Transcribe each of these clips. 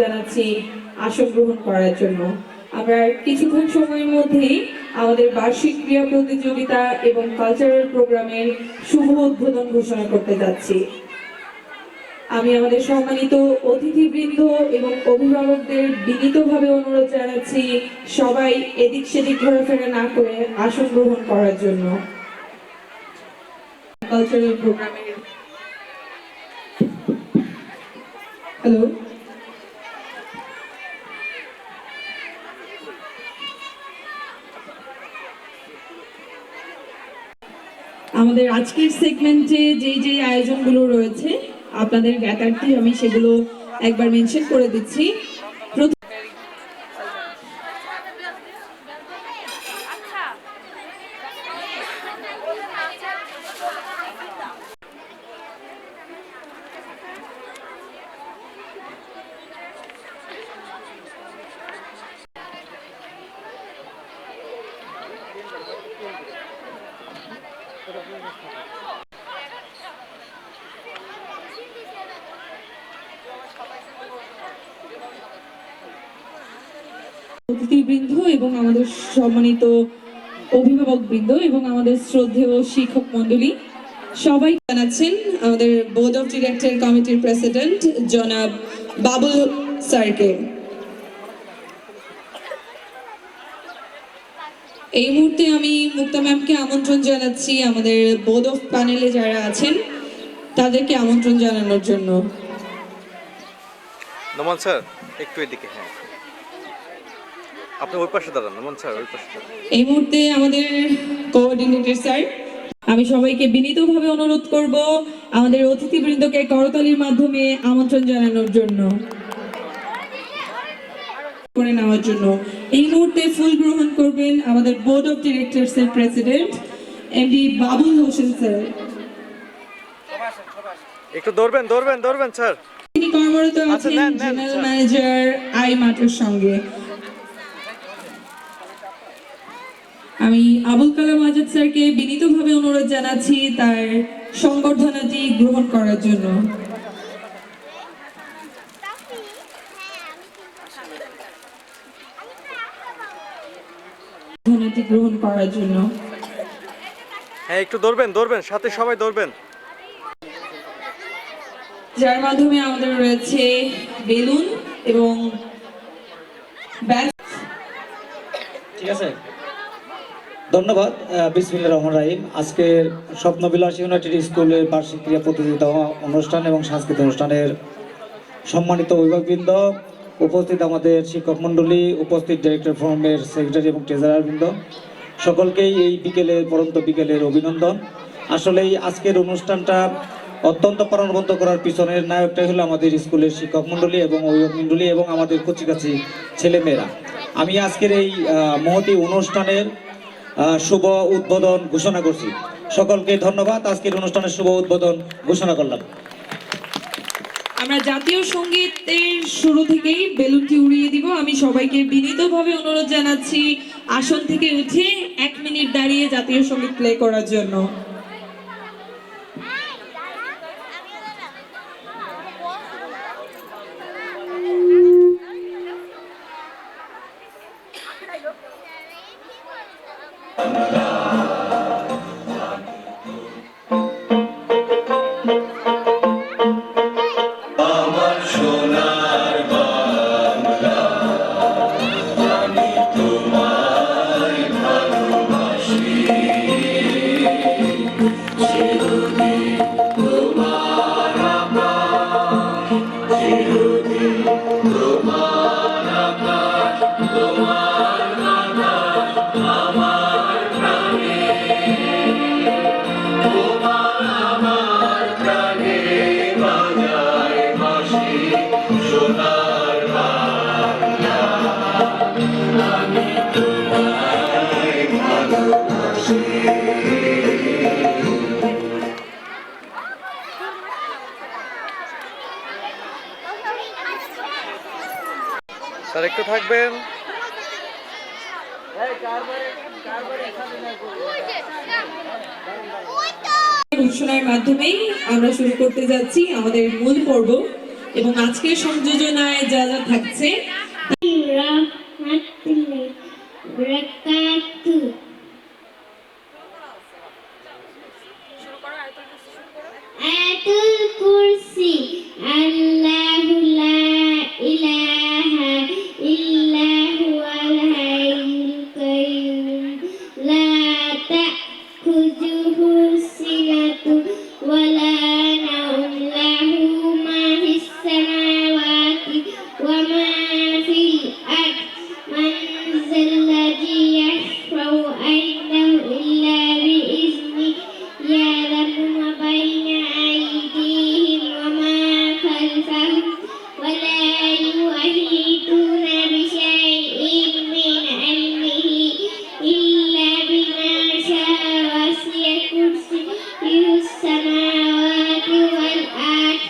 জানাচ্ছি আসন গ্রহণ করার জন্য। আমরা কিছুক্ষণ সময়ের মধ্যেই আমাদের বার্ষিক ক্রীড়া প্রতিযোগিতা এবং কালচারাল প্রোগ্রামের শুভ উদ্বোধন ঘোষণা করতে যাচ্ছি। আমি আমাদের সম্মানিত অতিথিবৃন্দ এবং অভিভাবকদের বিনীতভাবে অনুরোধ জানাচ্ছি সবাই এদিক সেদিক ঘোরাফেরা না করে আসন গ্রহণ করার জন্য। কালচারাল প্রোগ্রামের হ্যালো, আমাদের আজকের সেগমেন্টে যে আয়োজনগুলো রয়েছে আপনাদের জ্ঞাতার্থে আমি সেগুলো একবার মেনশন করে দিচ্ছি। অতিথিবৃন্দ এবং আমাদের সম্মানিত অভিভাবকবৃন্দ এবং আমাদের শ্রদ্ধেয় শিক্ষক মণ্ডলী সবাই জানাচ্ছেন আমাদের বোর্ড অফ ডিরেক্টর কমিটির প্রেসিডেন্ট জনাব বাবুল স্যারকে। এই মুহূর্তে আমি মুক্তা ম্যামকে আমন্ত্রণ জানাচ্ছি আমাদের বোর্ড অফ প্যানেলে যারা আছেন তাদেরকে আমন্ত্রণ জানানোর জন্য। নমন স্যার একটু এদিকে, হ্যাঁ আপনি ওই পাশে দাঁড়ান। নমন স্যার ওই পাশে। এই মুহূর্তে আমাদের কোঅর্ডিনেটর স্যার, আমি সবাইকে বিনীতভাবে অনুরোধ করব আমাদের অতিথিবৃন্দকে করতালির মাধ্যমে আমন্ত্রণ জানানোর জন্য করে নেওয়ার জন্য। এই মুহূর্তে ফুল গ্রহণ করবেন আমাদের বোর্ড অফ ডিরেক্টরস এর president MD Babul Hossain sir. একটু দৌড়বেন স্যার। তিনি কর্মরত আছেন জেনারেল ম্যানেজার আই মার্টের সঙ্গে। আমি আবুল কালাম আজাদ স্যারকে বিনীতভাবে অনুরোধ জানাচ্ছি তার সংবর্ধনাটি গ্রহণ করার জন্য। গ্রহণ করার জন্য হ্যাঁ একটু দৌড়বেন সাথে সবাই দৌড়বেন। যার মাধ্যমে আমাদের রয়েছে বেলুন এবং ব্যাচ। ঠিক আছে, ধন্যবাদ। বিসমিল্লাহির রহমানির রহিম। আজকে স্বপ্নবিলাসী ইউনাইটেড স্কুলের বার্ষিক ক্রীড়া প্রতিযোগিতা অনুষ্ঠান এবং সাংস্কৃতিক অনুষ্ঠানের সম্মানিত অভিভাবকবৃন্দ, উপস্থিত আমাদের শিক্ষক মণ্ডলী, উপস্থিত ডিরেক্টর ফোরামের সেক্রেটারি এবং ট্রেজারারবৃন্দ, সকলকেই এই বিকেলের পরন্ত বিকেলের অভিনন্দন। আসলেই আজকের অনুষ্ঠানটা অত্যন্ত প্রাণবন্ত করার পিছনের নায়কটাই হলো আমাদের স্কুলের শিক্ষক মণ্ডলী এবং অভিভাবক মণ্ডলী এবং আমাদের কচিকাচি ছেলেমেয়েরা। আমি আজকের এই মহতী অনুষ্ঠানের শুভ উদ্বোধন ঘোষণা করছি। সকলকে ধন্যবাদ। আজকের অনুষ্ঠানের শুভ উদ্বোধন ঘোষণা করলাম। আমরা জাতীয় সঙ্গীতের শুরু থেকেই বেলুনটি উড়িয়ে দিব। আমি সবাইকে বিনীতভাবে অনুরোধ জানাচ্ছি আসন থেকে উঠে 1 মিনিট দাঁড়িয়ে জাতীয় সঙ্গীত প্লে করার জন্য। স্যার একটু থাকবেন। ঘোষণার মাধ্যমেই আমরা শুরু করতে যাচ্ছি আমাদের মূল পর্ব এবং আজকের সংযোজনায় যা যা থাকছে আয়াতুল কুরসি আল্লাহু লা ইলাহা ইল্লা হুয়াল হাইয়ুল কাইয়্যুম লা তাখুযুহু সিনাতু ওয়া লা নাওম লাহু মা ফিস সামাওয়াতি ওয়া মা ফিল আরদ মান যাল্লাযী ইয়াশফাউ ইনদাহু ইল্লা বিইذনিহি ইয়ালামু মা বাইনা আইদিহিম ওয়া মা খালফাহুম ওয়া লা ইউহিতুনা বিশাইইন মিন ইলমিহি ইল্লা বিমা শাআ ওয়াসি'a কুরসিয়্যুহু সামাওয়াতি ওয়াল আরদ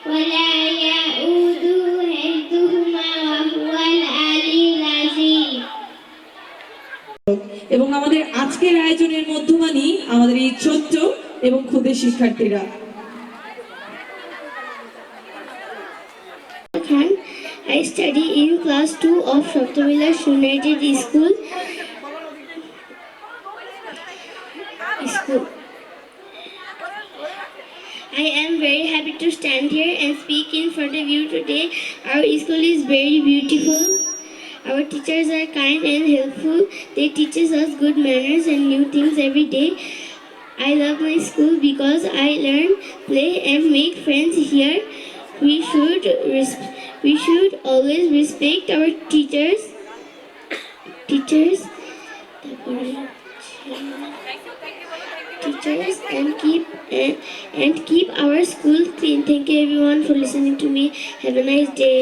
ওয়া লা ইয়াউদুহু হিফযুহুমা ওয়া হুয়াল আলিয়্যুল আযীম। এবং আমাদের আজকের আয়োজনের মধ্যমানি আমাদের এই ছোট্ট এবং ক্ষুদে শিক্ষার্থীরা। Khan. I study in class 2 of Shoptovilas United School. I am very happy to stand here and speak in front of you today. Our school is very beautiful. Our teachers are kind and helpful. They teach us good manners and new things every day. I love my school because I learn, play, and make friends here. We should always respect our teachers and keep our school clean. Thank you everyone for listening to me. Have a nice day.